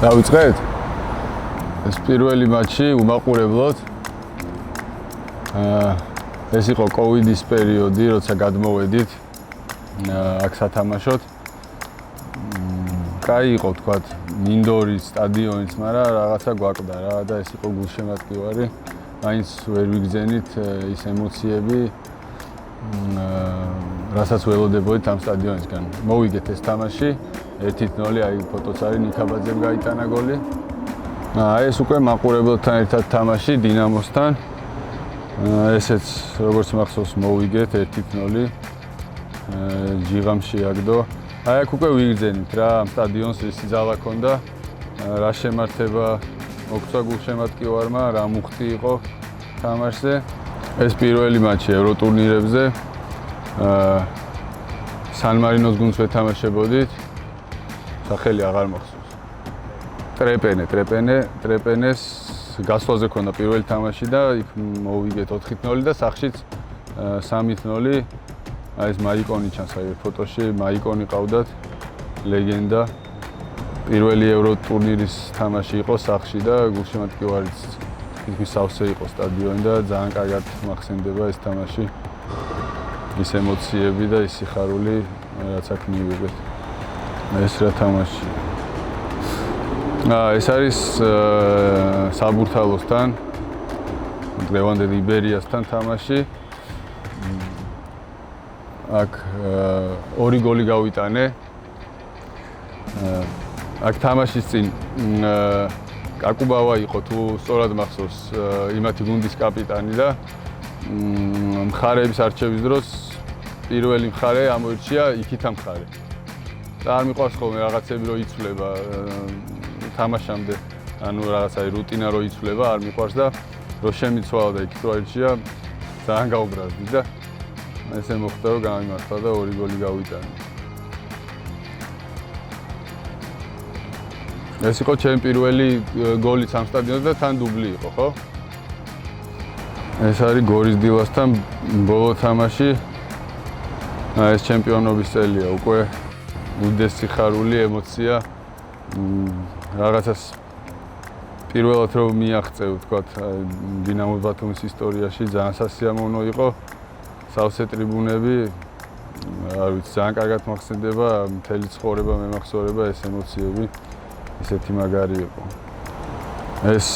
დავიწყეთ? ეს პირველი მატჩი უმაყურებლად. ეს იყო კოვიდის პერიოდი, როცა გადმოვედით აქ სათამაშოდ. კაი იყო თქვათ მინდორის სტადიონიც, მაგრამ რაღაცა გვაკვდა რა და ეს იყო გულშემატკივარი. მაინც ვერ ვიგზენით ის ემოციები, რასაც ველოდებოდით ამ სტადიონისგან. მოვიგეთ ეს თამაში 1-0, აი ფოტოც არის, ნიკაბაძემ გაიტანა გოლი. ეს უკვე მაყურებელთან ერთად თამაში დინამოსთან. ესეც როგორც მახსოვს მოვიგეთ 1-0. ჯიღამ შეაგდო. აი აქ უკვე ვიგრძენით რა, ამ სტადიონს ისი ძალა ქონდა. რა შემართება მოგწვა გულშემატკივარმა, რა მუხტი იყო თამაშზე. ეს პირველი მატჩი ევროტურნირებზე. სან-მარინოს გუნდს ვეთამაშებოდით. სახელი აღარ მახსოვს. ტრეპენეს გასვლაზე ქონდა პირველი თამაში და იქ მოვიგეთ 4-0 და სახშიც 3-0. აი ეს მაიკონი ჩანს აი ფოტოში, მაიკონი ყავდათ, ლეგენდა. პირველი ევროტურნირის თამაში იყო სახში და გულშემატკივარიც თითქმის სავსე იყო სტადიონი და ძალიან კარგად მახსენდება ეს თამაში. ის ემოციები და ის სიხარული, რაც აქ მივიღეთ. ეს რა თამაში. ეს არის საბურთალოსთან, დღევანდელი იბერიასთან თამაში. აქ 2 გოლი გავიტანე. აქ თამაშის წინ კაკუბავა იყო, თუ სწორად მახსოვს, იმათი გუნდის კაპიტანი და მხარეების არჩევის დროს პირველი მხარე ამოირჩია იქითა მხარე. და არ მიყვარს ხოლმე რაღაცები რო იცვლება თამაშამდე, ანუ რაღაცა რუტინა რო იცვლება, არ მიყვარს და რო შემიცვალა და იქით რო აირჩია, ძალიან გაუბრაზდი და ესე მოხდა რომ გამიმართლა და 2 გოლი გავიტანე. ეს იყო ჩემი პირველი გოლიც ამ სტადიონზე და თან დუბლი იყო, ხო? ეს არის გორის დილასთან ბოლო თამაში. ეს ჩემპიონობის წელია, უკვე უდიდესი სიხარული, ემოცია. რაღაცას პირველად რომ მიაღწევ, თქვათ, დინამო ბათუმის ისტორიაში ძალიან სასიამოვნო იყო. სავსე ტრიბუნები, არ ვიცი, ძალიან კარგად მახსენდება, მთელი ცხოვრება მემახსოვრება ეს ემოციები, ისეთი მაგარი იყო. ეს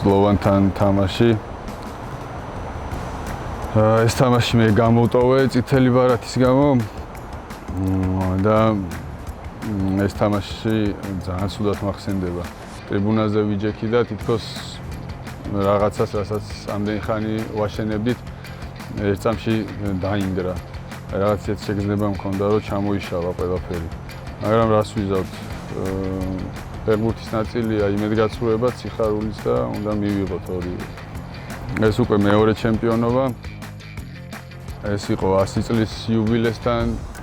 სლოვანთან თამაში. ეს თამაში მე გამოვტოვე წითელი ბარათის გამო და ეს თამაში ძალიან ცუდად მახსენდება. ტრიბუნაზე ვიჯექი და თითქოს რაღაცას, რასაც ამდენი ხანი ვაშენებდით, ერთ წამში დაინგრა. რაღაც ეს შეგრძნება მქონდა, რომ ჩამოიშალა ყველაფერი. მაგრამ რას ვიზავთ? ფეხბურთის ნაწილია იმედგაცრუება, სიხარულიც და უნდა მივიღოთ ორივე. ეს უკვე მეორე ჩემპიონობა. ეს იყო 100 წლის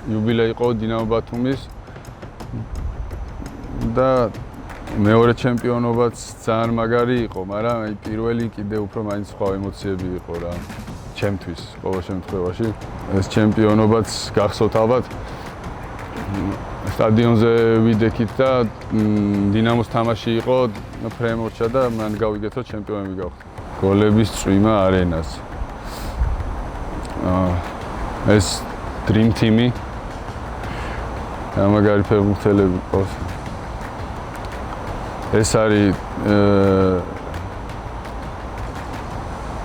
იუბილე იყო დინამო ბათუმის და მეორე ჩემპიონობაც ძალიან მაგარი იყო, მაგრამ აი პირველი კიდე უფრო მაინც სხვა ემოციები იყო რა ჩემთვის ყოველ შემთხვევაში. ეს ჩემპიონობაც გახსოვთ ალბათ სტადიონზე ვიდექით და დინამოს თამაში იყო ფრემორჩა და მან გავიგეთ რომ ჩემპიონები გავხდით. გოლების წვიმა არენას. ეს Dream Team-ი. ამაგარი ფეხბურთელები ყავს. ეს არის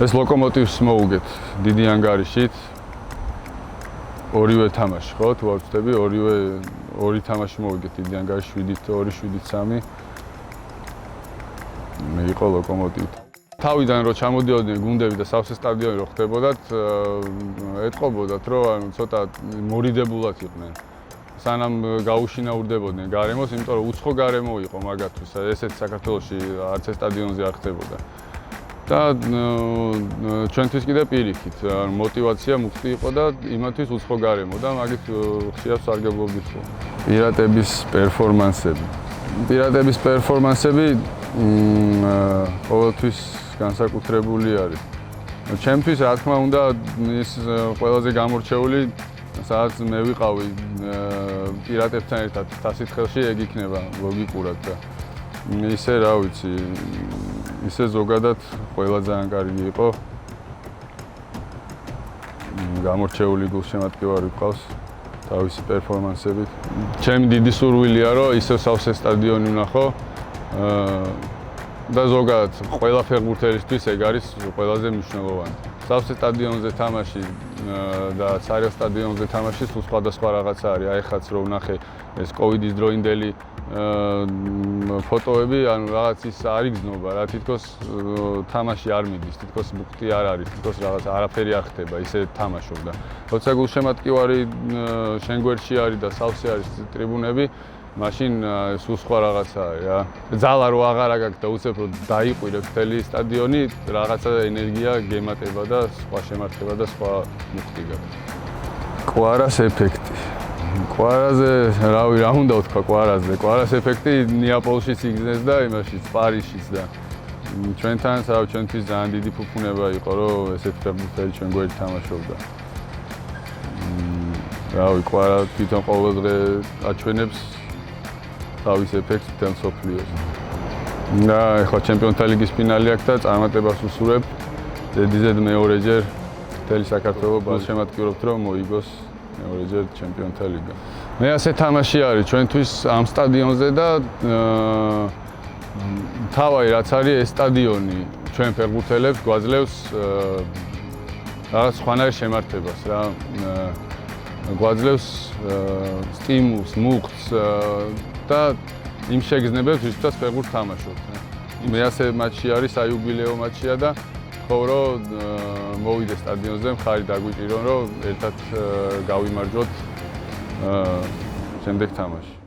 ეს ლოკომოტივს მოვუგეთ დიდი ანგარიშით. ორივე თამაში, ხო, თუ არ ვწდები, ორი თამაში მოვიგეთ დიდი ანგარიში 7-2, 7-3. მე იყო ლოკომოტივი. თავიდან რო ჩამოდიოდნენ გუნდები და სავსე სტადიონი რო ხდებოდათ, ეთყობოდათ, რომ ანუ ცოტა მორიდებულად იყვნენ. სანამ გაუშინაურდებოდნენ გარემოს, იმიტომ რომ უცხო გარემო იყო მაგათთვის. ესეც საქართველოში არც ეს სტადიონზე არ ხდებოდა. და ჩვენთვის კიდე პირიქით, мотиваცია მუხტი იყო და იმათვის უცხო გარემო და მაგით ხშირად სარგებლობდით ხო. პირატების პერფორმანსები ყოველთვის განსაკუთრებული არის. ჩემთვის რა თქმა უნდა ის ყველაზე გამორჩეული სადაც მე ვიყავი პირატებთან ერთად დასითხელში ეგ იქნება ლოგიკურად და ისე რა ვიცი, ისე ზოგადად ყველა ძალიან კარგი იყო. გამორჩეული გულშემატკივარი გვყავს თავისი პერფორმანსებით. ჩემი დიდი სურვილია, რომ ისევ სავსე სტადიონი ვნახო. და ზოგადად ყველა ფეხბურთელისთვის ეგ არის ყველაზე მნიშვნელოვანი. სავსე სტადიონზე თამაში და სარიო სტადიონზე თამაში თუ სხვადასხვა რაღაცა არის. აი ხაც რო ვნახე ეს კოვიდის დროინდელი ფოტოები, ანუ რაღაც ის არ იგზნობა რა, თითქოს თამაში არ მიდის, თითქოს ბუხტი არ არის, თითქოს რაღაც არაფერი არ ხდება, ისე თამაშობდა. როცა გულშემატკივარი შენ გვერდში არის და სავსე არის ტრიბუნები, მაშინ სულ სხვა რაღაცა არის რა. ძალა რო აღარ აქვს და უცებ რო დაიყვირებს მთელი სტადიონი, რაღაცა ენერგია გემატება და სხვა შემართება და სხვა მუხტი გაქვს. კვარას ეფექტი. კვარაზე, რავი, რა უნდა ვთქვა კვარაზე. კვარას ეფექტი ნეაპოლშიც იგრძნეს და იმაშიც, პარიზშიც და ჩვენთან, ჩვენთვის ძალიან დიდი ფუფუნება იყო, რომ ესეთი ფეხბურთელი ჩვენ გვერდით თამაშობდა. რავი, კვარა თვითონ ყოველ დღე აჩვენებს თავის ეფექტს მთელ მსოფლიოს. და ეხლა ჩემპიონთა ლიგის ფინალი აქვს და წარმატებას ვუსურვებ. ზედიზედ მეორეჯერ მთელი საქართველოს გულშემატკივრობთ, რომ მოიგოს მეორეჯერ ჩემპიონთა ლიგა. მე ასე თამაში არის ჩვენთვის ამ სტადიონზე და თავი რაც არის ეს სტადიონი ჩვენ ფეხბურთელებს გვაძლევს რაღაც სხვანაირ შემართებას რა. გვაძლევს სტიმულს, მუხტს და იმ შეგრძნებებს, რითაც ფეხბურთს თამაშობთ. მე ასე მატჩი არის, საიუბილეო მატჩია და ხო რომ მოვიდე სტადიონზე, მხარი დაგვიჭირონ, რომ ერთად გავიმარჯვოთ შემდეგ თამაში.